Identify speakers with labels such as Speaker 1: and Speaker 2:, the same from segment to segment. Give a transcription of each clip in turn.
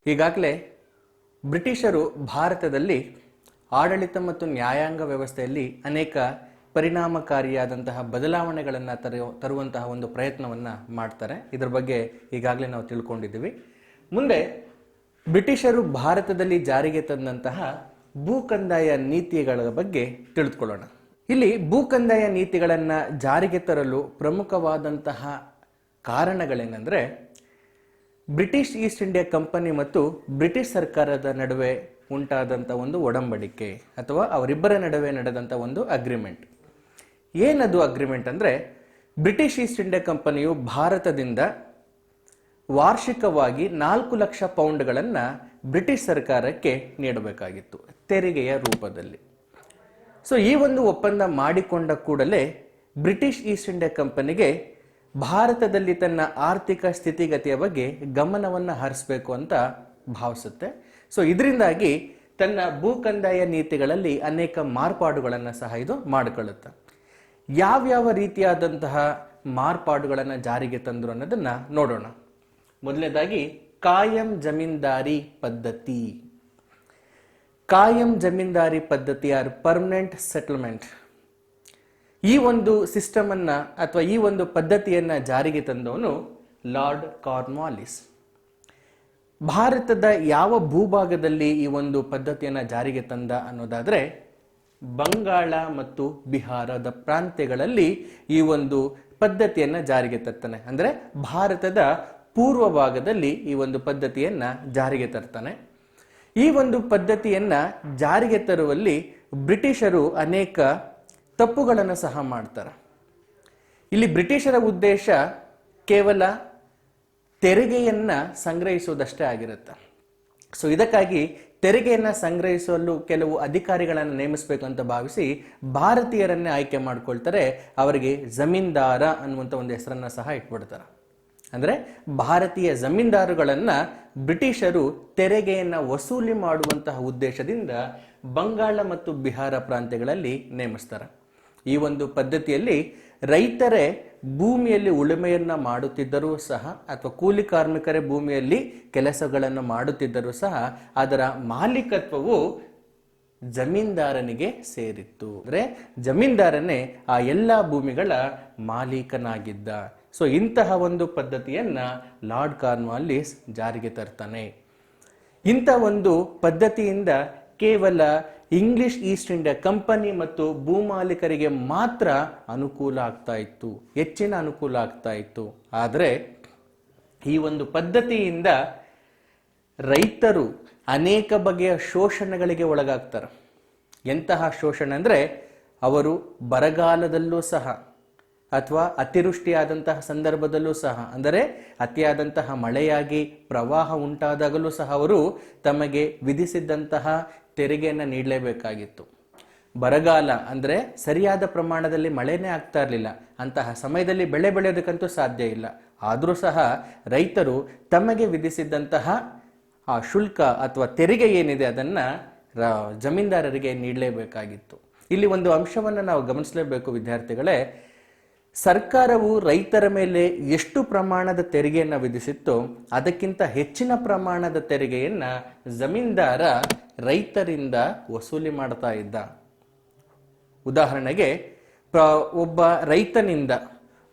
Speaker 1: ಈಗಾಗಲೇ ಬ್ರಿಟಿಷರು ಭಾರತದಲ್ಲಿ ಆಡಳಿತ ಮತ್ತು ನ್ಯಾಯಾಂಗ ವ್ಯವಸ್ಥೆಯಲ್ಲಿ ಅನೇಕ ಪರಿಣಾಮಕಾರಿಯಾದಂತಹ ಬದಲಾವಣೆಗಳನ್ನು ತರುವಂತಹ ಒಂದು ಪ್ರಯತ್ನವನ್ನು ಮಾಡ್ತಾರೆ. ಇದರ ಬಗ್ಗೆ ಈಗಾಗಲೇ ನಾವು ತಿಳ್ಕೊಂಡಿದ್ದೀವಿ. ಮುಂದೆ ಬ್ರಿಟಿಷರು ಭಾರತದಲ್ಲಿ ಜಾರಿಗೆ ತಂದಂತಹ ಭೂಕಂದಾಯ ನೀತಿಗಳ ಬಗ್ಗೆ ತಿಳಿದುಕೊಳ್ಳೋಣ. ಇಲ್ಲಿ ಭೂಕಂದಾಯ ನೀತಿಗಳನ್ನು ಜಾರಿಗೆ ತರಲು ಪ್ರಮುಖವಾದಂತಹ ಕಾರಣಗಳೇನೆಂದರೆ, ಬ್ರಿಟಿಷ್ ಈಸ್ಟ್ ಇಂಡಿಯಾ ಕಂಪನಿ ಮತ್ತು ಬ್ರಿಟಿಷ್ ಸರ್ಕಾರದ ನಡುವೆ ಉಂಟಾದಂಥ ಒಂದು ಒಡಂಬಡಿಕೆ ಅಥವಾ ಅವರಿಬ್ಬರ ನಡುವೆ ನಡೆದಂಥ ಒಂದು ಅಗ್ರಿಮೆಂಟ್. ಏನದು ಅಗ್ರಿಮೆಂಟ್ ಅಂದರೆ, ಬ್ರಿಟಿಷ್ ಈಸ್ಟ್ ಇಂಡಿಯಾ ಕಂಪನಿಯು ಭಾರತದಿಂದ ವಾರ್ಷಿಕವಾಗಿ 4 ಲಕ್ಷ ಪೌಂಡ್ಗಳನ್ನು ಬ್ರಿಟಿಷ್ ಸರ್ಕಾರಕ್ಕೆ ನೀಡಬೇಕಾಗಿತ್ತು ತೆರಿಗೆಯ ರೂಪದಲ್ಲಿ. ಸೊ ಈ ಒಂದು ಒಪ್ಪಂದ ಮಾಡಿಕೊಂಡ ಕೂಡಲೇ ಬ್ರಿಟಿಷ್ ಈಸ್ಟ್ ಇಂಡಿಯಾ ಕಂಪನಿಗೆ ಭಾರತದಲ್ಲಿ ತನ್ನ ಆರ್ಥಿಕ ಸ್ಥಿತಿಗತಿಯ ಬಗ್ಗೆ ಗಮನವನ್ನು ಹರಿಸಬೇಕು ಅಂತ ಭಾವಿಸುತ್ತೆ. ಸೊ ಇದರಿಂದಾಗಿ ತನ್ನ ಭೂಕಂದಾಯ ನೀತಿಗಳಲ್ಲಿ ಅನೇಕ ಮಾರ್ಪಾಡುಗಳನ್ನು ಸಹ ಇದು ಮಾಡಿಕೊಳ್ಳುತ್ತೆ. ಯಾವ್ಯಾವ ರೀತಿಯಾದಂತಹ ಮಾರ್ಪಾಡುಗಳನ್ನು ಜಾರಿಗೆ ತಂದರು ಅನ್ನೋದನ್ನ ನೋಡೋಣ. ಮೊದಲನೇದಾಗಿ ಕಾಯಂ ಜಮೀನ್ದಾರಿ ಪದ್ಧತಿ. ಕಾಯಂ ಜಮೀನ್ದಾರಿ ಪದ್ಧತಿ ಆರ್ ಪರ್ಮನೆಂಟ್ ಸೆಟಲ್ಮೆಂಟ್. ಈ ಒಂದು ಸಿಸ್ಟಮ್ ಅನ್ನ ಅಥವಾ ಈ ಒಂದು ಪದ್ಧತಿಯನ್ನ ಜಾರಿಗೆ ತಂದವನು ಲಾರ್ಡ್ ಕಾರ್ನ್ವಾಲಿಸ್. ಭಾರತದ ಯಾವ ಭೂಭಾಗದಲ್ಲಿ ಈ ಒಂದು ಪದ್ಧತಿಯನ್ನ ಜಾರಿಗೆ ತಂದ ಅನ್ನೋದಾದ್ರೆ, ಬಂಗಾಳ ಮತ್ತು ಬಿಹಾರದ ಪ್ರಾಂತ್ಯಗಳಲ್ಲಿ ಈ ಒಂದು ಪದ್ಧತಿಯನ್ನ ಜಾರಿಗೆ ತರ್ತಾನೆ. ಅಂದ್ರೆ ಭಾರತದ ಪೂರ್ವ ಭಾಗದಲ್ಲಿ ಈ ಒಂದು ಪದ್ಧತಿಯನ್ನ ಜಾರಿಗೆ ತರ್ತಾನೆ. ಈ ಒಂದು ಪದ್ಧತಿಯನ್ನ ಜಾರಿಗೆ ತರುವಲ್ಲಿ ಬ್ರಿಟಿಷರು ಅನೇಕ ತಪ್ಪುಗಳನ್ನು ಸಹ ಮಾಡ್ತಾರೆ. ಇಲ್ಲಿ ಬ್ರಿಟಿಷರ ಉದ್ದೇಶ ಕೇವಲ ತೆರಿಗೆಯನ್ನ ಸಂಗ್ರಹಿಸುವುದಷ್ಟೇ ಆಗಿರುತ್ತೆ. ಸೊ ಇದಕ್ಕಾಗಿ ತೆರಿಗೆಯನ್ನ ಸಂಗ್ರಹಿಸಲು ಕೆಲವು ಅಧಿಕಾರಿಗಳನ್ನು ನೇಮಿಸಬೇಕು ಅಂತ ಭಾವಿಸಿ ಭಾರತೀಯರನ್ನೇ ಆಯ್ಕೆ ಮಾಡ್ಕೊಳ್ತಾರೆ. ಅವರಿಗೆ ಜಮೀನ್ದಾರ ಅನ್ನುವಂಥ ಒಂದು ಹೆಸರನ್ನ ಸಹ ಇಟ್ಬಿಡ್ತಾರೆ. ಅಂದ್ರೆ ಭಾರತೀಯ ಜಮೀನ್ದಾರುಗಳನ್ನ ಬ್ರಿಟಿಷರು ತೆರಿಗೆಯನ್ನ ವಸೂಲಿ ಮಾಡುವಂತಹ ಉದ್ದೇಶದಿಂದ ಬಂಗಾಳ ಮತ್ತು ಬಿಹಾರ ಪ್ರಾಂತ್ಯಗಳಲ್ಲಿ ನೇಮಿಸ್ತಾರೆ. ಈ ಒಂದು ಪದ್ಧತಿಯಲ್ಲಿ ರೈತರೇ ಭೂಮಿಯಲ್ಲಿ ಉಳುಮೆಯನ್ನ ಮಾಡುತ್ತಿದ್ದರೂ ಸಹ ಅಥವಾ ಕೂಲಿ ಕಾರ್ಮಿಕರೇ ಭೂಮಿಯಲ್ಲಿ ಕೆಲಸಗಳನ್ನು ಮಾಡುತ್ತಿದ್ದರೂ ಸಹ ಅದರ ಮಾಲೀಕತ್ವವು ಜಮೀನ್ದಾರನಿಗೆ ಸೇರಿತ್ತು. ಅಂದ್ರೆ ಜಮೀನ್ದಾರನೇ ಆ ಎಲ್ಲ ಭೂಮಿಗಳ ಮಾಲೀಕನಾಗಿದ್ದ. ಸೊ ಇಂತಹ ಒಂದು ಪದ್ಧತಿಯನ್ನ ಲಾರ್ಡ್ ಕಾರ್ನ್ವಾಲಿಸ್ ಜಾರಿಗೆ ತರ್ತಾನೆ. ಇಂಥ ಒಂದು ಪದ್ಧತಿಯಿಂದ ಕೇವಲ ಇಂಗ್ಲಿಷ್ ಈಸ್ಟ್ ಇಂಡಿಯಾ ಕಂಪನಿ ಮತ್ತು ಭೂಮಾಲೀಕರಿಗೆ ಮಾತ್ರ ಅನುಕೂಲ ಆಗ್ತಾ ಇತ್ತು, ಹೆಚ್ಚಿನ ಅನುಕೂಲ ಆಗ್ತಾ ಇತ್ತು. ಆದರೆ ಈ ಒಂದು ಪದ್ಧತಿಯಿಂದ ರೈತರು ಅನೇಕ ಬಗೆಯ ಶೋಷಣೆಗಳಿಗೆ ಒಳಗಾಗ್ತಾರೆ. ಎಂತಹ ಶೋಷಣೆ ಅಂದರೆ, ಅವರು ಬರಗಾಲದಲ್ಲೂ ಸಹ ಅಥವಾ ಅತಿವೃಷ್ಟಿಯಾದಂತಹ ಸಂದರ್ಭದಲ್ಲೂ ಸಹ, ಅಂದರೆ ಅತಿಯಾದಂತಹ ಮಳೆಯಾಗಿ ಪ್ರವಾಹ ಉಂಟಾದಾಗಲೂ ಸಹ ಅವರು ತಮಗೆ ವಿಧಿಸಿದ್ದಂತಹ ತೆರಿಗೆಯನ್ನು ನೀಡಲೇಬೇಕಾಗಿತ್ತು. ಬರಗಾಲ ಅಂದರೆ ಸರಿಯಾದ ಪ್ರಮಾಣದಲ್ಲಿ ಮಳೆನೇ ಆಗ್ತಾ ಇರಲಿಲ್ಲ. ಅಂತಹ ಸಮಯದಲ್ಲಿ ಬೆಳೆ ಬೆಳೆಯೋದಕ್ಕಂತೂ ಸಾಧ್ಯ ಇಲ್ಲ. ಆದರೂ ಸಹ ರೈತರು ತಮಗೆ ವಿಧಿಸಿದ್ದಂತಹ ಆ ಶುಲ್ಕ ಅಥವಾ ತೆರಿಗೆ ಏನಿದೆ ಅದನ್ನ ಜಮೀನ್ದಾರರಿಗೆ ನೀಡಲೇಬೇಕಾಗಿತ್ತು. ಇಲ್ಲಿ ಒಂದು ಅಂಶವನ್ನು ನಾವು ಗಮನಿಸಲೇಬೇಕು ವಿದ್ಯಾರ್ಥಿಗಳೇ. ಸರ್ಕಾರವು ರೈತರ ಮೇಲೆ ಎಷ್ಟು ಪ್ರಮಾಣದ ತೆರಿಗೆಯನ್ನು ವಿಧಿಸಿತ್ತೋ ಅದಕ್ಕಿಂತ ಹೆಚ್ಚಿನ ಪ್ರಮಾಣದ ತೆರಿಗೆಯನ್ನ ಜಮೀನ್ದಾರ ರೈತರಿಂದ ವಸೂಲಿ ಮಾಡ್ತಾ ಇದ್ದ. ಉದಾಹರಣೆಗೆ, ಒಬ್ಬ ರೈತನಿಂದ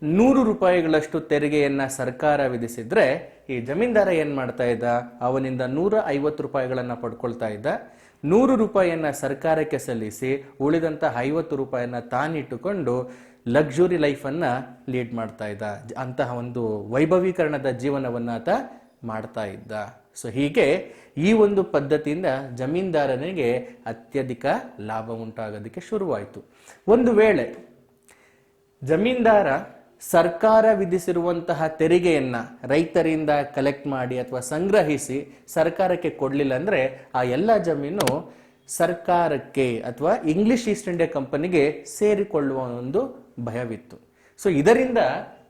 Speaker 1: 100 ರೂಪಾಯಿಗಳಷ್ಟು ತೆರಿಗೆಯನ್ನ ಸರ್ಕಾರ ವಿಧಿಸಿದ್ರೆ ಈ ಜಮೀನ್ದಾರ ಏನ್ ಮಾಡ್ತಾ ಇದ್ದ, ಅವನಿಂದ 150 ರೂಪಾಯಿಗಳನ್ನ ಪಡ್ಕೊಳ್ತಾ ಇದ್ದ. 100 ರೂಪಾಯಿಯನ್ನ ಸರ್ಕಾರಕ್ಕೆ ಸಲ್ಲಿಸಿ ಉಳಿದಂತ 50 ರೂಪಾಯಿಯನ್ನ ತಾನಿಟ್ಟುಕೊಂಡು ಲಕ್ಸುರಿ ಲೈಫನ್ನು ಲೀಡ್ ಮಾಡ್ತಾ ಇದ್ದ. ಅಂತಹ ಒಂದು ವೈಭವೀಕರಣದ ಜೀವನವನ್ನು ಆತ ಮಾಡ್ತಾ ಇದ್ದ. ಸೊ ಹೀಗೆ ಈ ಒಂದು ಪದ್ಧತಿಯಿಂದ ಜಮೀನ್ದಾರನಿಗೆ ಅತ್ಯಧಿಕ ಲಾಭ ಉಂಟಾಗೋದಕ್ಕೆ ಶುರುವಾಯಿತು. ಒಂದು ವೇಳೆ ಜಮೀನ್ದಾರ ಸರ್ಕಾರ ವಿಧಿಸಿರುವಂತಹ ತೆರಿಗೆಯನ್ನ ರೈತರಿಂದ ಕಲೆಕ್ಟ್ ಮಾಡಿ ಅಥವಾ ಸಂಗ್ರಹಿಸಿ ಸರ್ಕಾರಕ್ಕೆ ಕೊಡಲಿಲ್ಲ ಅಂದ್ರೆ ಆ ಎಲ್ಲ ಜಮೀನು ಸರ್ಕಾರಕ್ಕೆ ಅಥವಾ ಇಂಗ್ಲಿಷ್ ಈಸ್ಟ್ ಇಂಡಿಯಾ ಕಂಪನಿಗೆ ಸೇರಿಕೊಳ್ಳುವ ಒಂದು ಭಯವಿತ್ತು. ಸೊ ಇದರಿಂದ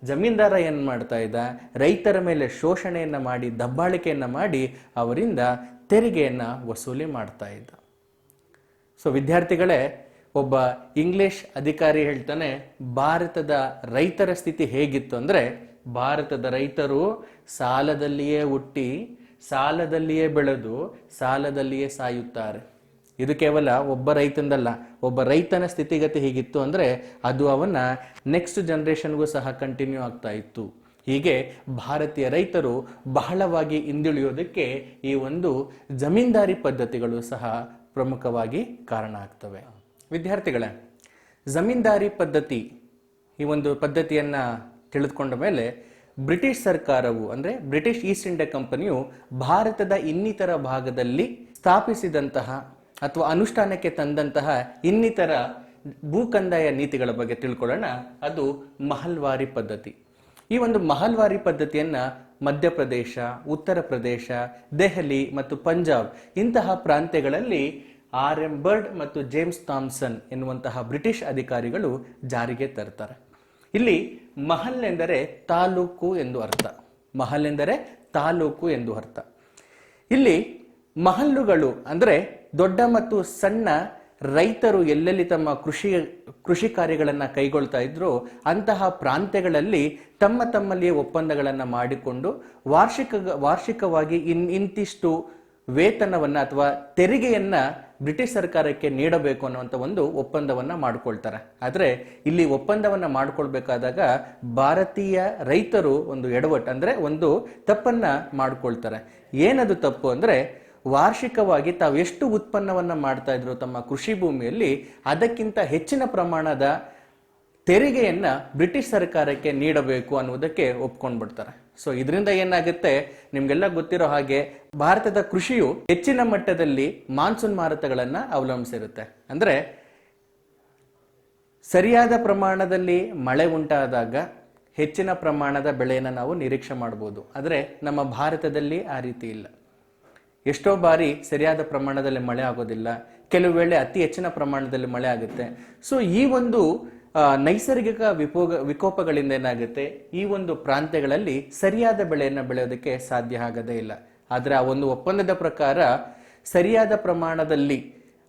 Speaker 1: ಜಮೀನ್ದಾರ ಏನ್ ಮಾಡ್ತಾ ಇದ್ದ, ರೈತರ ಮೇಲೆ ಶೋಷಣೆಯನ್ನ ಮಾಡಿ ದಬ್ಬಾಳಿಕೆಯನ್ನ ಮಾಡಿ ಅವರಿಂದ ತೆರಿಗೆಯನ್ನ ವಸೂಲಿ ಮಾಡ್ತಾ ಇದ್ದ. ಸೊ ವಿದ್ಯಾರ್ಥಿಗಳೇ, ಒಬ್ಬ ಇಂಗ್ಲಿಷ್ ಅಧಿಕಾರಿ ಹೇಳ್ತಾನೆ, ಭಾರತದ ರೈತರ ಸ್ಥಿತಿ ಹೇಗಿತ್ತು ಅಂದ್ರೆ, ಭಾರತದ ರೈತರು ಸಾಲದಲ್ಲಿಯೇ ಹುಟ್ಟಿ ಸಾಲದಲ್ಲಿಯೇ ಬೆಳೆದು ಸಾಲದಲ್ಲಿಯೇ ಸಾಯುತ್ತಾರೆ. ಇದು ಕೇವಲ ಒಬ್ಬ ರೈತಂದಲ್ಲ, ಒಬ್ಬ ರೈತನ ಸ್ಥಿತಿಗತಿ ಹೀಗಿತ್ತು ಅಂದರೆ ಅದು ಅವನ ನೆಕ್ಸ್ಟ್ ಜನರೇಷನ್ಗೂ ಸಹ ಕಂಟಿನ್ಯೂ ಆಗ್ತಾ ಇತ್ತು. ಹೀಗೆ ಭಾರತೀಯ ರೈತರು ಬಹಳವಾಗಿ ಹಿಂದುಳಿಯೋದಕ್ಕೆ ಈ ಒಂದು ಜಮೀನ್ದಾರಿ ಪದ್ಧತಿಗಳು ಸಹ ಪ್ರಮುಖವಾಗಿ ಕಾರಣ ಆಗ್ತವೆ. ವಿದ್ಯಾರ್ಥಿಗಳೇ, ಜಮೀನ್ದಾರಿ ಪದ್ಧತಿ ಈ ಒಂದು ಪದ್ಧತಿಯನ್ನ ತಿಳಿದುಕೊಂಡ ಮೇಲೆ ಬ್ರಿಟಿಷ್ ಸರ್ಕಾರವು ಅಂದರೆ ಬ್ರಿಟಿಷ್ ಈಸ್ಟ್ ಇಂಡಿಯಾ ಕಂಪನಿಯು ಭಾರತದ ಇನ್ನಿತರ ಭಾಗದಲ್ಲಿ ಸ್ಥಾಪಿಸಿದಂತಹ ಅಥವಾ ಅನುಷ್ಠಾನಕ್ಕೆ ತಂದಂತಹ ಇನ್ನಿತರ ಭೂಕಂದಾಯ ನೀತಿಗಳ ಬಗ್ಗೆ ತಿಳ್ಕೊಳ್ಳೋಣ. ಅದು ಮಹಲ್ವಾರಿ ಪದ್ಧತಿ. ಈ ಒಂದು ಮಹಲ್ವಾರಿ ಪದ್ಧತಿಯನ್ನ ಮಧ್ಯಪ್ರದೇಶ, ಉತ್ತರ ಪ್ರದೇಶ, ದೆಹಲಿ ಮತ್ತು ಪಂಜಾಬ್ ಇಂತಹ ಪ್ರಾಂತ್ಯಗಳಲ್ಲಿ ಆರ್.ಎಂ. ಬರ್ಡ್ ಮತ್ತು ಜೇಮ್ಸ್ ಥಾಮ್ಸನ್ ಎನ್ನುವಂತಹ ಬ್ರಿಟಿಷ್ ಅಧಿಕಾರಿಗಳು ಜಾರಿಗೆ ತರ್ತಾರೆ. ಇಲ್ಲಿ ಮಹಲ್ ಎಂದರೆ ತಾಲೂಕು ಎಂದು ಅರ್ಥ. ಮಹಲ್ ಎಂದರೆ ತಾಲೂಕು ಎಂದು ಅರ್ಥ. ಇಲ್ಲಿ ಮಹಲ್ಲುಗಳು ಅಂದರೆ ದೊಡ್ಡ ಮತ್ತು ಸಣ್ಣ ರೈತರು ಎಲ್ಲೆಲ್ಲಿ ತಮ್ಮ ಕೃಷಿ ಕಾರ್ಯಗಳನ್ನು ಕೈಗೊಳ್ತಾ ಇದ್ರೋ ಅಂತಹ ಪ್ರಾಂತ್ಯಗಳಲ್ಲಿ ತಮ್ಮಲ್ಲಿಯೇ ಒಪ್ಪಂದಗಳನ್ನು ಮಾಡಿಕೊಂಡು ವಾರ್ಷಿಕವಾಗಿ ಇಂತಿಷ್ಟು ವೇತನವನ್ನ ಅಥವಾ ತೆರಿಗೆಯನ್ನ ಬ್ರಿಟಿಷ್ ಸರ್ಕಾರಕ್ಕೆ ನೀಡಬೇಕು ಅನ್ನುವಂಥ ಒಂದು ಒಪ್ಪಂದವನ್ನ ಮಾಡಿಕೊಳ್ತಾರೆ. ಆದರೆ ಇಲ್ಲಿ ಒಪ್ಪಂದವನ್ನ ಮಾಡಿಕೊಳ್ಬೇಕಾದಾಗ ಭಾರತೀಯ ರೈತರು ಒಂದು ಎಡವಟ್ಟು ಅಂದ್ರೆ ಒಂದು ತಪ್ಪನ್ನ ಮಾಡಿಕೊಳ್ತಾರೆ. ಏನದು ತಪ್ಪು ಅಂದ್ರೆ, ವಾರ್ಷಿಕವಾಗಿ ತಾವು ಎಷ್ಟು ಉತ್ಪನ್ನವನ್ನ ಮಾಡ್ತಾ ಇದ್ರು ತಮ್ಮ ಕೃಷಿ ಭೂಮಿಯಲ್ಲಿ ಅದಕ್ಕಿಂತ ಹೆಚ್ಚಿನ ಪ್ರಮಾಣದ ತೆರಿಗೆಯನ್ನ ಬ್ರಿಟಿಷ್ ಸರ್ಕಾರಕ್ಕೆ ನೀಡಬೇಕು ಅನ್ನುವುದಕ್ಕೆ ಒಪ್ಕೊಂಡ್ಬಿಡ್ತಾರೆ. ಸೊ ಇದರಿಂದ ಏನಾಗುತ್ತೆ, ನಿಮ್ಗೆಲ್ಲ ಗೊತ್ತಿರೋ ಹಾಗೆ ಭಾರತದ ಕೃಷಿಯು ಹೆಚ್ಚಿನ ಮಟ್ಟದಲ್ಲಿ ಮಾನ್ಸೂನ್ ಮಾರುತಗಳನ್ನ ಅವಲಂಬಿಸಿರುತ್ತೆ. ಅಂದ್ರೆ ಸರಿಯಾದ ಪ್ರಮಾಣದಲ್ಲಿ ಮಳೆ ಉಂಟಾದಾಗ ಹೆಚ್ಚಿನ ಪ್ರಮಾಣದ ಬೆಳೆಯನ್ನು ನಾವು ನಿರೀಕ್ಷೆ ಮಾಡಬಹುದು. ಆದರೆ ನಮ್ಮ ಭಾರತದಲ್ಲಿ ಆ ರೀತಿ ಇಲ್ಲ. ಎಷ್ಟೋ ಬಾರಿ ಸರಿಯಾದ ಪ್ರಮಾಣದಲ್ಲಿ ಮಳೆ ಆಗೋದಿಲ್ಲ, ಕೆಲವು ವೇಳೆ ಅತಿ ಹೆಚ್ಚಿನ ಪ್ರಮಾಣದಲ್ಲಿ ಮಳೆ ಆಗುತ್ತೆ. ಸೊ ಈ ಒಂದು ನೈಸರ್ಗಿಕ ವಿಕೋಪಗಳಿಂದ ಏನಾಗುತ್ತೆ, ಈ ಒಂದು ಪ್ರಾಂತ್ಯಗಳಲ್ಲಿ ಸರಿಯಾದ ಬೆಳೆಯನ್ನು ಬೆಳೆಯೋದಕ್ಕೆ ಸಾಧ್ಯ ಆಗದೇ ಇಲ್ಲ. ಆದರೆ ಆ ಒಂದು ಒಪ್ಪಂದದ ಪ್ರಕಾರ ಸರಿಯಾದ ಪ್ರಮಾಣದಲ್ಲಿ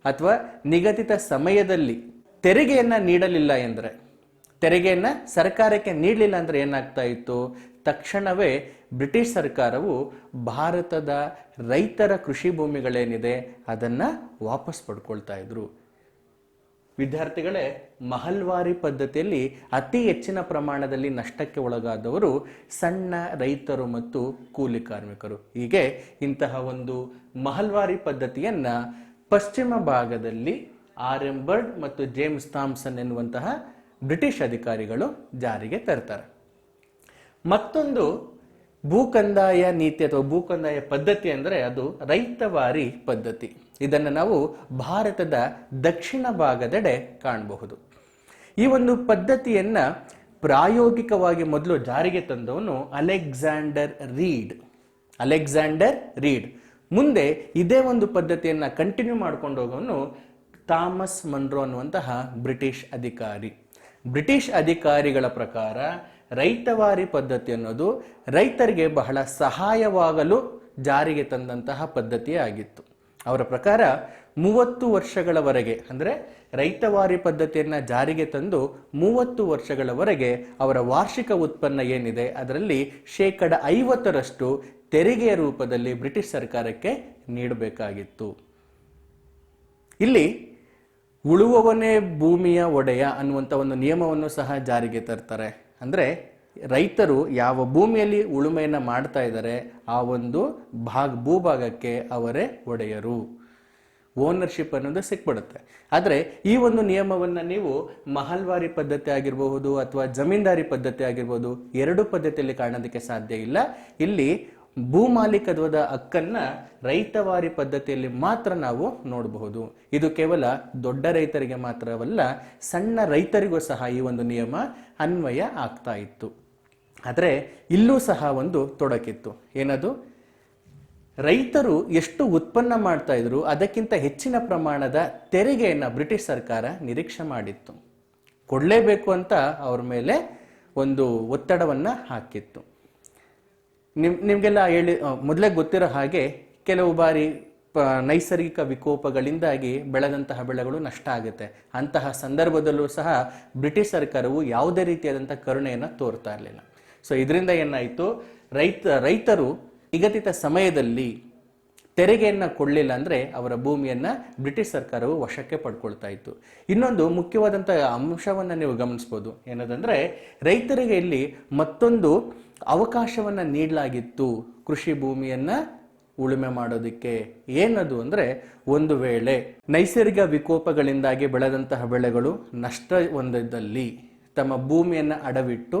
Speaker 1: ಅಥವಾ ನಿಗದಿತ ಸಮಯದಲ್ಲಿ ತೆರಿಗೆಯನ್ನ ನೀಡಲಿಲ್ಲ ಎಂದ್ರೆ, ತೆರಿಗೆಯನ್ನ ಸರ್ಕಾರಕ್ಕೆ ನೀಡಲಿಲ್ಲ ಅಂದ್ರೆ ಏನಾಗ್ತಾ ಇತ್ತು, ತಕ್ಷಣವೇ ಬ್ರಿಟಿಷ್ ಸರ್ಕಾರವು ಭಾರತದ ರೈತರ ಕೃಷಿ ಭೂಮಿಗಳೇನಿದೆ ಅದನ್ನ ವಾಪಸ್ ಪಡ್ಕೊಳ್ತಾ ಇದ್ರು. ವಿದ್ಯಾರ್ಥಿಗಳೇ, ಮಹಲ್ವಾರಿ ಪದ್ಧತಿಯಲ್ಲಿ ಅತಿ ಹೆಚ್ಚಿನ ಪ್ರಮಾಣದಲ್ಲಿ ನಷ್ಟಕ್ಕೆ ಒಳಗಾದವರು ಸಣ್ಣ ರೈತರು ಮತ್ತು ಕೂಲಿ ಕಾರ್ಮಿಕರು. ಹೀಗೆ ಇಂತಹ ಒಂದು ಮಹಲ್ವಾರಿ ಪದ್ಧತಿಯನ್ನ ಪಶ್ಚಿಮ ಭಾಗದಲ್ಲಿ ಆರ್.ಎಂ. ಬರ್ಡ್ ಮತ್ತು ಜೇಮ್ಸ್ ಥಾಮ್ಸನ್ ಎನ್ನುವಂತಹ ಬ್ರಿಟಿಷ್ ಅಧಿಕಾರಿಗಳು ಜಾರಿಗೆ ತರ್ತಾರೆ. ಮತ್ತೊಂದು ಭೂಕಂದಾಯ ನೀತಿ ಅಥವಾ ಭೂಕಂದಾಯ ಪದ್ಧತಿ ಅಂದರೆ ಅದು ರೈತವಾರಿ ಪದ್ಧತಿ. ಇದನ್ನು ನಾವು ಭಾರತದ ದಕ್ಷಿಣ ಭಾಗದೆಡೆ ಕಾಣಬಹುದು. ಈ ಒಂದು ಪದ್ಧತಿಯನ್ನ ಪ್ರಾಯೋಗಿಕವಾಗಿ ಮೊದಲು ಜಾರಿಗೆ ತಂದವನು ಅಲೆಕ್ಸಾಂಡರ್ ರೀಡ್. ಮುಂದೆ ಇದೇ ಒಂದು ಪದ್ಧತಿಯನ್ನ ಕಂಟಿನ್ಯೂ ಮಾಡ್ಕೊಂಡು ಹೋಗೋನು ಥಾಮಸ್ ಮನ್ರೋ ಅನ್ನುವಂತಹ ಬ್ರಿಟಿಷ್ ಅಧಿಕಾರಿ. ಬ್ರಿಟಿಷ್ ಅಧಿಕಾರಿಗಳ ಪ್ರಕಾರ ರೈತವಾರಿ ಪದ್ಧತಿ ಅನ್ನೋದು ರೈತರಿಗೆ ಬಹಳ ಸಹಾಯವಾಗಲು ಜಾರಿಗೆ ತಂದಂತಹ ಪದ್ಧತಿಯೇ ಆಗಿತ್ತು. ಅವರ ಪ್ರಕಾರ 30 ವರ್ಷಗಳವರೆಗೆ ಅಂದರೆ ರೈತವಾರಿ ಪದ್ಧತಿಯನ್ನ ಜಾರಿಗೆ ತಂದು 30 ವರ್ಷಗಳವರೆಗೆ ಅವರ ವಾರ್ಷಿಕ ಉತ್ಪನ್ನ ಏನಿದೆ ಅದರಲ್ಲಿ 50% ತೆರಿಗೆಯ ರೂಪದಲ್ಲಿ ಬ್ರಿಟಿಷ್ ಸರ್ಕಾರಕ್ಕೆ ನೀಡಬೇಕಾಗಿತ್ತು. ಇಲ್ಲಿ ಉಳುವವನೇ ಭೂಮಿಯ ಒಡೆಯ ಅನ್ನುವಂಥ ಒಂದು ನಿಯಮವನ್ನು ಸಹ ಜಾರಿಗೆ ತರ್ತಾರೆ. ಅಂದರೆ ರೈತರು ಯಾವ ಭೂಮಿಯಲ್ಲಿ ಉಳುಮೆಯನ್ನು ಮಾಡ್ತಾ ಇದ್ದಾರೆ ಆ ಒಂದು ಭೂಭಾಗಕ್ಕೆ ಅವರೇ ಒಡೆಯರು, ಓನರ್ಶಿಪ್ ಅನ್ನೋದು ಸಿಕ್ಬಿಡುತ್ತೆ. ಆದರೆ ಈ ಒಂದು ನಿಯಮವನ್ನು ನೀವು ಮಹಲ್ವಾರಿ ಪದ್ಧತಿ ಆಗಿರಬಹುದು ಅಥವಾ ಜಮೀನ್ದಾರಿ ಪದ್ಧತಿ ಆಗಿರ್ಬೋದು, ಎರಡು ಪದ್ಧತಿಯಲ್ಲಿ ಕಾಣೋದಕ್ಕೆ ಸಾಧ್ಯ ಇಲ್ಲ. ಇಲ್ಲಿ ಭೂಮಾಲೀಕತ್ವದ ಹಕ್ಕನ್ನ ರೈತವಾರಿ ಪದ್ಧತಿಯಲ್ಲಿ ಮಾತ್ರ ನಾವು ನೋಡಬಹುದು. ಇದು ಕೇವಲ ದೊಡ್ಡ ರೈತರಿಗೆ ಮಾತ್ರವಲ್ಲ, ಸಣ್ಣ ರೈತರಿಗೂ ಸಹ ಈ ಒಂದು ನಿಯಮ ಅನ್ವಯ ಆಗ್ತಾ ಇತ್ತು. ಆದರೆ ಇಲ್ಲೂ ಸಹ ಒಂದು ತೊಡಕಿತ್ತು. ಏನದು, ರೈತರು ಎಷ್ಟು ಉತ್ಪನ್ನ ಮಾಡ್ತಾ ಇದ್ರು ಅದಕ್ಕಿಂತ ಹೆಚ್ಚಿನ ಪ್ರಮಾಣದ ತೆರಿಗೆಯನ್ನು ಬ್ರಿಟಿಷ್ ಸರ್ಕಾರ ನಿರೀಕ್ಷೆ ಮಾಡಿತ್ತು. ಕೊಡಲೇಬೇಕು ಅಂತ ಅವ್ರ ಮೇಲೆ ಒಂದು ಒತ್ತಡವನ್ನ ಹಾಕಿತ್ತು. ನಿಮಗೆಲ್ಲ ಮೊದಲೇ ಗೊತ್ತಿರೋ ಹಾಗೆ ಕೆಲವು ಬಾರಿ ನೈಸರ್ಗಿಕ ವಿಕೋಪಗಳಿಂದಾಗಿ ಬೆಳೆದಂತಹ ಬೆಳೆಗಳು ನಷ್ಟ ಆಗುತ್ತೆ. ಅಂತಹ ಸಂದರ್ಭದಲ್ಲೂ ಸಹ ಬ್ರಿಟಿಷ್ ಸರ್ಕಾರವು ಯಾವುದೇ ರೀತಿಯಾದಂತಹ ಕರುಣೆಯನ್ನು ತೋರ್ತಾ ಇರಲಿಲ್ಲ. ಸೊ ಇದರಿಂದ ಏನಾಯಿತು, ರೈತರು ನಿಗದಿತ ಸಮಯದಲ್ಲಿ ತೆರಿಗೆಯನ್ನು ಕೊಡಲಿಲ್ಲ ಅಂದರೆ ಅವರ ಭೂಮಿಯನ್ನು ಬ್ರಿಟಿಷ್ ಸರ್ಕಾರವು ವಶಕ್ಕೆ ಪಡ್ಕೊಳ್ತಾ ಇತ್ತು. ಇನ್ನೊಂದು ಮುಖ್ಯವಾದಂಥ ಅಂಶವನ್ನು ನೀವು ಗಮನಿಸ್ಬೋದು, ಏನದಂದರೆ ರೈತರಿಗೆ ಇಲ್ಲಿ ಮತ್ತೊಂದು ಅವಕಾಶವನ್ನು ನೀಡಲಾಗಿತ್ತು ಕೃಷಿ ಭೂಮಿಯನ್ನು ಉಳುಮೆ ಮಾಡೋದಕ್ಕೆ. ಏನದು ಅಂದರೆ, ಒಂದು ವೇಳೆ ನೈಸರ್ಗಿಕ ವಿಕೋಪಗಳಿಂದಾಗಿ ಬೆಳೆದಂತಹ ಬೆಳೆಗಳು ನಷ್ಟ ಹೊಂದಿದ್ದಲ್ಲಿ ತಮ್ಮ ಭೂಮಿಯನ್ನು ಅಡವಿಟ್ಟು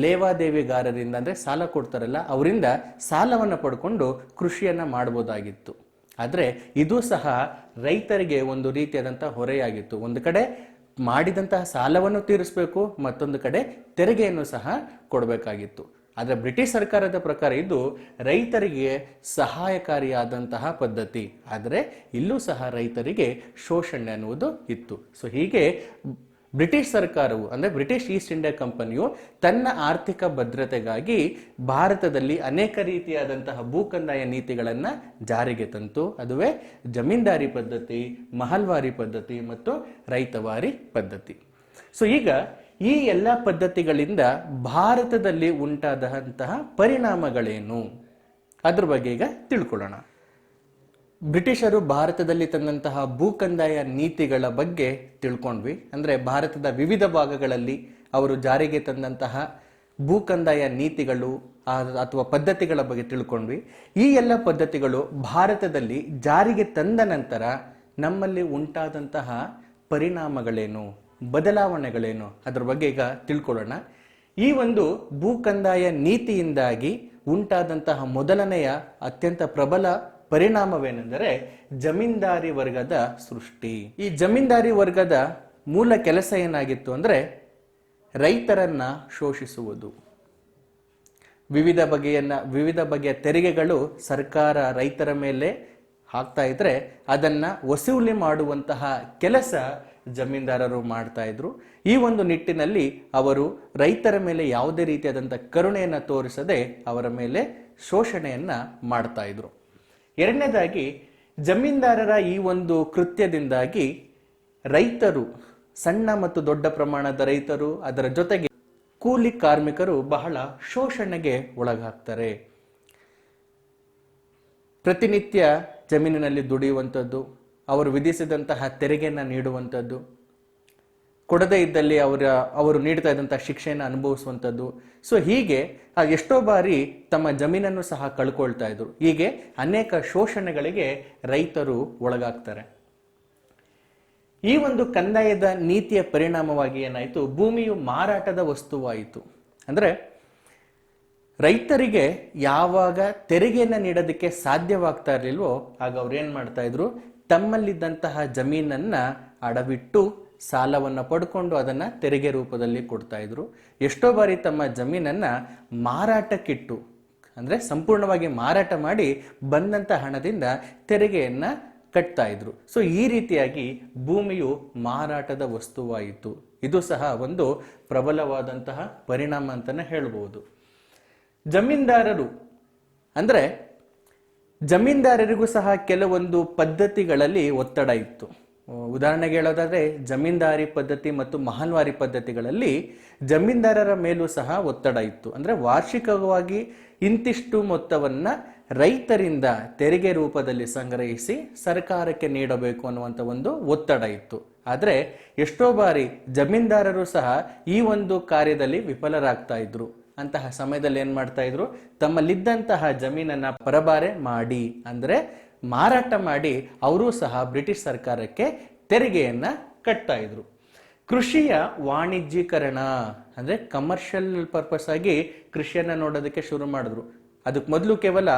Speaker 1: ಲೇವಾದೇವಿಗಾರರಿಂದ ಅಂದರೆ ಸಾಲ ಕೊಡ್ತಾರಲ್ಲ ಅವರಿಂದ ಸಾಲವನ್ನು ಪಡ್ಕೊಂಡು ಕೃಷಿಯನ್ನು ಮಾಡ್ಬೋದಾಗಿತ್ತು. ಆದರೆ ಇದು ಸಹ ರೈತರಿಗೆ ಒಂದು ರೀತಿಯಾದಂಥ ಹೊರೆಯಾಗಿತ್ತು. ಒಂದು ಕಡೆ ಮಾಡಿದಂತಹ ಸಾಲವನ್ನು ತೀರಿಸಬೇಕು, ಮತ್ತೊಂದು ಕಡೆ ತೆರಿಗೆಯನ್ನು ಸಹ ಕೊಡಬೇಕಾಗಿತ್ತು. ಆದರೆ ಬ್ರಿಟಿಷ್ ಸರ್ಕಾರದ ಪ್ರಕಾರ ಇದು ರೈತರಿಗೆ ಸಹಾಯಕಾರಿಯಾದಂತಹ ಪದ್ಧತಿ. ಆದರೆ ಇಲ್ಲೂ ಸಹ ರೈತರಿಗೆ ಶೋಷಣೆ ಅನ್ನುವುದು ಇತ್ತು. ಸೊ ಹೀಗೆ ಬ್ರಿಟಿಷ್ ಸರ್ಕಾರವು ಅಂದರೆ ಬ್ರಿಟಿಷ್ ಈಸ್ಟ್ ಇಂಡಿಯಾ ಕಂಪನಿಯು ತನ್ನ ಆರ್ಥಿಕ ಭದ್ರತೆಗಾಗಿ ಭಾರತದಲ್ಲಿ ಅನೇಕ ರೀತಿಯಾದಂತಹ ಭೂಕಂದಾಯ ನೀತಿಗಳನ್ನು ಜಾರಿಗೆ ತಂತು. ಅದುವೇ ಜಮೀನ್ದಾರಿ ಪದ್ಧತಿ, ಮಹಲ್ವಾರಿ ಪದ್ಧತಿ ಮತ್ತು ರೈತವಾರಿ ಪದ್ಧತಿ. ಸೊ ಈಗ ಈ ಎಲ್ಲ ಪದ್ಧತಿಗಳಿಂದ ಭಾರತದಲ್ಲಿ ಉಂಟಾದಂತಹ ಪರಿಣಾಮಗಳೇನು ಅದ್ರ ಬಗ್ಗೆ ಈಗ ತಿಳ್ಕೊಳ್ಳೋಣ. ಬ್ರಿಟಿಷರು ಭಾರತದಲ್ಲಿ ತಂದಂತಹ ಭೂಕಂದಾಯ ನೀತಿಗಳ ಬಗ್ಗೆ ತಿಳ್ಕೊಂಡ್ವಿ. ಅಂದರೆ ಭಾರತದ ವಿವಿಧ ಭಾಗಗಳಲ್ಲಿ ಅವರು ಜಾರಿಗೆ ತಂದಂತಹ ಭೂಕಂದಾಯ ನೀತಿಗಳು ಅಥವಾ ಪದ್ಧತಿಗಳ ಬಗ್ಗೆ ತಿಳ್ಕೊಂಡ್ವಿ. ಈ ಎಲ್ಲ ಪದ್ಧತಿಗಳು ಭಾರತದಲ್ಲಿ ಜಾರಿಗೆ ತಂದ ನಂತರ ನಮ್ಮಲ್ಲಿ ಉಂಟಾದಂತಹ ಪರಿಣಾಮಗಳೇನು, ಬದಲಾವಣೆಗಳೇನು ಅದರ ಬಗ್ಗೆ ಈಗ ತಿಳ್ಕೊಳ್ಳೋಣ. ಈ ಒಂದು ಭೂಕಂದಾಯ ನೀತಿಯಿಂದಾಗಿ ಉಂಟಾದಂತಹ ಮೊದಲನೆಯ ಅತ್ಯಂತ ಪ್ರಬಲ ಪರಿಣಾಮವೇನೆಂದರೆ ಜಮೀನ್ದಾರಿ ವರ್ಗದ ಸೃಷ್ಟಿ. ಈ ಜಮೀನ್ದಾರಿ ವರ್ಗದ ಮೂಲ ಕೆಲಸ ಏನಾಗಿತ್ತು ಅಂದರೆ ರೈತರನ್ನ ಶೋಷಿಸುವುದು. ವಿವಿಧ ಬಗೆಯ ತೆರಿಗೆಗಳು ಸರ್ಕಾರ ರೈತರ ಮೇಲೆ ಹಾಕ್ತಾ ಇದ್ರೆ ಅದನ್ನ ವಸೂಲಿ ಮಾಡುವಂತಹ ಕೆಲಸ ಜಮೀನ್ದಾರರು ಮಾಡ್ತಾ ಇದ್ರು. ಈ ಒಂದು ನಿಟ್ಟಿನಲ್ಲಿ ಅವರು ರೈತರ ಮೇಲೆ ಯಾವುದೇ ರೀತಿಯಾದಂಥ ಕರುಣೆಯನ್ನು ತೋರಿಸದೆ ಅವರ ಮೇಲೆ ಶೋಷಣೆಯನ್ನ ಮಾಡ್ತಾ ಇದ್ರು. ಎರಡನೇದಾಗಿ, ಜಮೀನ್ದಾರರ ಈ ಒಂದು ಕೃತ್ಯದಿಂದಾಗಿ ರೈತರು, ಸಣ್ಣ ಮತ್ತು ದೊಡ್ಡ ಪ್ರಮಾಣದ ರೈತರು, ಅದರ ಜೊತೆಗೆ ಕೂಲಿ ಕಾರ್ಮಿಕರು ಬಹಳ ಶೋಷಣೆಗೆ ಒಳಗಾಗ್ತಾರೆ. ಪ್ರತಿನಿತ್ಯ ಜಮೀನಿನಲ್ಲಿ ದುಡಿಯುವಂಥದ್ದು, ಅವರು ವಿಧಿಸಿದಂತಹ ತೆರಿಗೆಯನ್ನು ನೀಡುವಂಥದ್ದು, ಕೊಡದೇ ಇದ್ದಲ್ಲಿ ಅವರು ನೀಡ್ತಾ ಇದ್ದಂತಹ ಶಿಕ್ಷೆಯನ್ನು ಅನುಭವಿಸುವಂಥದ್ದು. ಸೊ ಹೀಗೆ ಎಷ್ಟೋ ಬಾರಿ ತಮ್ಮ ಜಮೀನನ್ನು ಸಹ ಕಳ್ಕೊಳ್ತಾ ಇದ್ರು. ಹೀಗೆ ಅನೇಕ ಶೋಷಣೆಗಳಿಗೆ ರೈತರು ಒಳಗಾಗ್ತಾರೆ. ಈ ಒಂದು ಕಂದಾಯದ ನೀತಿಯ ಪರಿಣಾಮವಾಗಿ ಏನಾಯಿತು, ಭೂಮಿಯು ಮಾರಾಟದ ವಸ್ತುವಾಯಿತು. ಅಂದರೆ ರೈತರಿಗೆ ಯಾವಾಗ ತೆರಿಗೆಯನ್ನು ನೀಡೋದಕ್ಕೆ ಸಾಧ್ಯವಾಗ್ತಾ ಇರಲಿಲ್ವೋ ಆಗ ಅವ್ರು ಏನು ಮಾಡ್ತಾ ಇದ್ರು, ತಮ್ಮಲ್ಲಿದ್ದಂತಹ ಜಮೀನನ್ನ ಅಡವಿಟ್ಟು ಸಾಲವನ್ನು ಪಡ್ಕೊಂಡು ಅದನ್ನ ತೆರಿಗೆ ರೂಪದಲ್ಲಿ ಕೊಡ್ತಾ ಇದ್ರು. ಎಷ್ಟೋ ಬಾರಿ ತಮ್ಮ ಜಮೀನನ್ನ ಮಾರಾಟಕ್ಕಿಟ್ಟು, ಅಂದ್ರೆ ಸಂಪೂರ್ಣವಾಗಿ ಮಾರಾಟ ಮಾಡಿ ಬಂದಂತ ಹಣದಿಂದ ತೆರಿಗೆಯನ್ನ ಕಟ್ತಾ ಇದ್ರು. ಸೊ ಈ ರೀತಿಯಾಗಿ ಭೂಮಿಯು ಮಾರಾಟದ ವಸ್ತುವಾಯಿತು. ಇದು ಸಹ ಒಂದು ಪ್ರಬಲವಾದಂತಹ ಪರಿಣಾಮ ಅಂತಾನೆ ಹೇಳ್ಬಹುದು. ಜಮೀನ್ದಾರರು ಅಂದ್ರೆ ಜಮೀನ್ದಾರರಿಗೂ ಸಹ ಕೆಲವೊಂದು ಪದ್ಧತಿಗಳಲ್ಲಿ ಒತ್ತಡ ಇತ್ತು. ಉದಾಹರಣೆಗೆ ಹೇಳೋದಾದ್ರೆ ಜಮೀನ್ದಾರಿ ಪದ್ಧತಿ ಮತ್ತು ಮಹಲ್ವಾರಿ ಪದ್ಧತಿಗಳಲ್ಲಿ ಜಮೀನ್ದಾರರ ಮೇಲೂ ಸಹ ಒತ್ತಡ ಇತ್ತು. ಅಂದ್ರೆ ವಾರ್ಷಿಕವಾಗಿ ಇಂತಿಷ್ಟು ಮೊತ್ತವನ್ನ ರೈತರಿಂದ ತೆರಿಗೆ ರೂಪದಲ್ಲಿ ಸಂಗ್ರಹಿಸಿ ಸರ್ಕಾರಕ್ಕೆ ನೀಡಬೇಕು ಅನ್ನುವಂಥ ಒಂದು ಒತ್ತಡ ಇತ್ತು. ಆದರೆ ಎಷ್ಟೋ ಬಾರಿ ಜಮೀನ್ದಾರರು ಸಹ ಈ ಒಂದು ಕಾರ್ಯದಲ್ಲಿ ವಿಫಲರಾಗ್ತಾ ಇದ್ರು. ಅಂತಹ ಸಮಯದಲ್ಲಿ ಏನ್ ಮಾಡ್ತಾ ಇದ್ರು, ತಮ್ಮಲ್ಲಿದ್ದಂತಹ ಜಮೀನನ್ನ ಪರಬಾರೆ ಮಾಡಿ ಅಂದ್ರೆ ಮಾರಾಟ ಮಾಡಿ ಅವರು ಸಹ ಬ್ರಿಟಿಷ್ ಸರ್ಕಾರಕ್ಕೆ ತೆರಿಗೆಯನ್ನ ಕಟ್ತಾ ಇದ್ರು. ಕೃಷಿಯ ವಾಣಿಜ್ಯೀಕರಣ ಅಂದ್ರೆ ಕಮರ್ಷಿಯಲ್ ಪರ್ಪಸ್ ಆಗಿ ಕೃಷಿಯನ್ನ ನೋಡೋದಕ್ಕೆ ಶುರು ಮಾಡಿದ್ರು. ಅದಕ್ಕೆ ಮೊದಲು ಕೇವಲ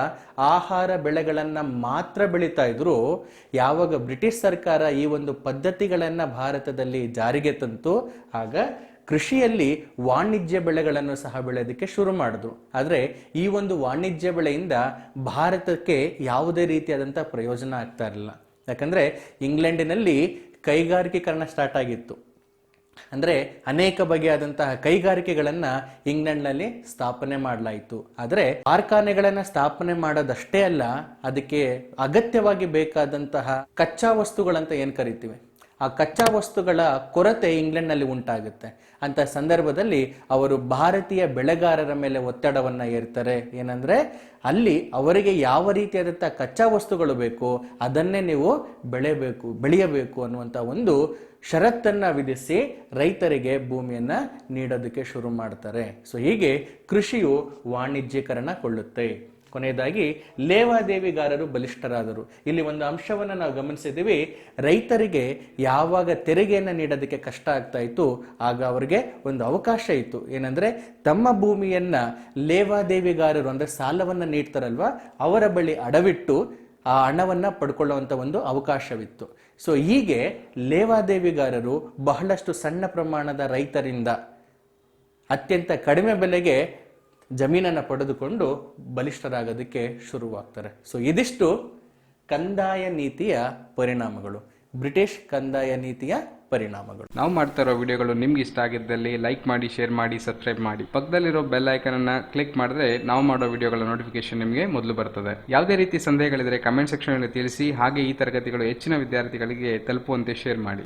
Speaker 1: ಆಹಾರ ಬೆಳೆಗಳನ್ನ ಮಾತ್ರ ಬೆಳೀತಾ ಇದ್ರು. ಯಾವಾಗ ಬ್ರಿಟಿಷ್ ಸರ್ಕಾರ ಈ ಒಂದು ಪದ್ಧತಿಗಳನ್ನ ಭಾರತದಲ್ಲಿ ಜಾರಿಗೆ ತಂತು ಆಗ ಕೃಷಿಯಲ್ಲಿ ವಾಣಿಜ್ಯ ಬೆಳೆಗಳನ್ನು ಸಹ ಬೆಳೆಯೋದಕ್ಕೆ ಶುರು ಮಾಡಿದ್ರು. ಆದರೆ ಈ ಒಂದು ವಾಣಿಜ್ಯ ಬೆಳೆಯಿಂದ ಭಾರತಕ್ಕೆ ಯಾವುದೇ ರೀತಿಯಾದಂಥ ಪ್ರಯೋಜನ ಆಗ್ತಾ ಇರಲಿಲ್ಲ. ಯಾಕಂದ್ರೆ ಇಂಗ್ಲೆಂಡಿನಲ್ಲಿ ಕೈಗಾರಿಕೀಕರಣ ಸ್ಟಾರ್ಟ್ ಆಗಿತ್ತು. ಅಂದ್ರೆ ಅನೇಕ ಬಗೆಯಾದಂತಹ ಕೈಗಾರಿಕೆಗಳನ್ನ ಇಂಗ್ಲೆಂಡ್ನಲ್ಲಿ ಸ್ಥಾಪನೆ ಮಾಡಲಾಯಿತು. ಆದರೆ ಕಾರ್ಖಾನೆಗಳನ್ನ ಸ್ಥಾಪನೆ ಮಾಡೋದಷ್ಟೇ ಅಲ್ಲ, ಅದಕ್ಕೆ ಅಗತ್ಯವಾಗಿ ಬೇಕಾದಂತಹ ಕಚ್ಚಾ ವಸ್ತುಗಳಂತ ಏನ್ ಕರಿತೀವಿ ಆ ಕಚ್ಚಾ ವಸ್ತುಗಳ ಕೊರತೆ ಇಂಗ್ಲೆಂಡ್ನಲ್ಲಿ ಉಂಟಾಗುತ್ತೆ. ಅಂತ ಸಂದರ್ಭದಲ್ಲಿ ಅವರು ಭಾರತೀಯ ಬೆಳೆಗಾರರ ಮೇಲೆ ಒತ್ತಡವನ್ನು ಹೇರ್ತಾರೆ. ಏನಂದ್ರೆ ಅಲ್ಲಿ ಅವರಿಗೆ ಯಾವ ರೀತಿಯಾದಂಥ ಕಚ್ಚಾ ವಸ್ತುಗಳು ಬೇಕು ಅದನ್ನೇ ನೀವು ಬೆಳೆಯಬೇಕು ಅನ್ನುವಂಥ ಒಂದು ಷರತ್ತನ್ನ ವಿಧಿಸಿ ರೈತರಿಗೆ ಭೂಮಿಯನ್ನ ನೀಡೋದಕ್ಕೆ ಶುರು ಮಾಡ್ತಾರೆ. ಸೊ ಹೀಗೆ ಕೃಷಿಯು ವಾಣಿಜ್ಯೀಕರಣಗೊಳ್ಳುತ್ತೆ. ಕೊನೆಯದಾಗಿ ಲೇವಾದೇವಿಗಾರರು ಬಲಿಷ್ಠರಾದರು. ಇಲ್ಲಿ ಒಂದು ಅಂಶವನ್ನು ನಾವು ಗಮನಿಸಿದ್ದೀವಿ. ರೈತರಿಗೆ ಯಾವಾಗ ತೆರಿಗೆಯನ್ನು ನೀಡೋದಕ್ಕೆ ಕಷ್ಟ ಆಗ್ತಾ ಇತ್ತು ಆಗ ಅವರಿಗೆ ಒಂದು ಅವಕಾಶ ಇತ್ತು. ಏನಂದ್ರೆ ತಮ್ಮ ಭೂಮಿಯನ್ನ ಲೇವಾದೇವಿಗಾರರು ಅಂದ್ರೆ ಸಾಲವನ್ನ ನೀಡ್ತಾರಲ್ವಾ ಅವರ ಬಳಿ ಅಡವಿಟ್ಟು ಆ ಹಣವನ್ನ ಪಡ್ಕೊಳ್ಳುವಂತ ಒಂದು ಅವಕಾಶವಿತ್ತು. ಸೊ ಹೀಗೆ ಲೇವಾದೇವಿಗಾರರು ಬಹಳಷ್ಟು ಸಣ್ಣ ಪ್ರಮಾಣದ ರೈತರಿಂದ ಅತ್ಯಂತ ಕಡಿಮೆ ಬೆಲೆಗೆ ಜಮೀನನ್ನು ಪಡೆದುಕೊಂಡು ಬಲಿಷ್ಠರಾಗೋದಕ್ಕೆ ಶುರುವಾಗ್ತಾರೆ. ಸೊ ಇದಿಷ್ಟು ಕಂದಾಯ ನೀತಿಯ ಪರಿಣಾಮಗಳು, ಬ್ರಿಟಿಷ್ ಕಂದಾಯ ನೀತಿಯ ಪರಿಣಾಮಗಳು.
Speaker 2: ನಾವು ಮಾಡ್ತಾ ಇರೋ ವಿಡಿಯೋಗಳು ನಿಮ್ಗೆ ಇಷ್ಟ ಆಗಿದ್ದಲ್ಲಿ ಲೈಕ್ ಮಾಡಿ, ಶೇರ್ ಮಾಡಿ, ಸಬ್ಸ್ಕ್ರೈಬ್ ಮಾಡಿ. ಪಕ್ಕದಲ್ಲಿರೋ ಬೆಲ್ ಐಕನ್ ಅನ್ನ ಕ್ಲಿಕ್ ಮಾಡಿದ್ರೆ ನಾವು ಮಾಡೋ ವಿಡಿಯೋಗಳ ನೋಟಿಫಿಕೇಶನ್ ನಿಮಗೆ ಮೊದಲು ಬರ್ತದೆ. ಯಾವುದೇ ರೀತಿ ಸಂದೇಹಗಳಿದ್ರೆ ಕಮೆಂಟ್ ಸೆಕ್ಷನ್ ಅಲ್ಲಿ ತಿಳಿಸಿ. ಹಾಗೆ ಈ ತರಗತಿಗಳು ಹೆಚ್ಚಿನ ವಿದ್ಯಾರ್ಥಿಗಳಿಗೆ ತಲುಪುವಂತೆ ಶೇರ್ ಮಾಡಿ.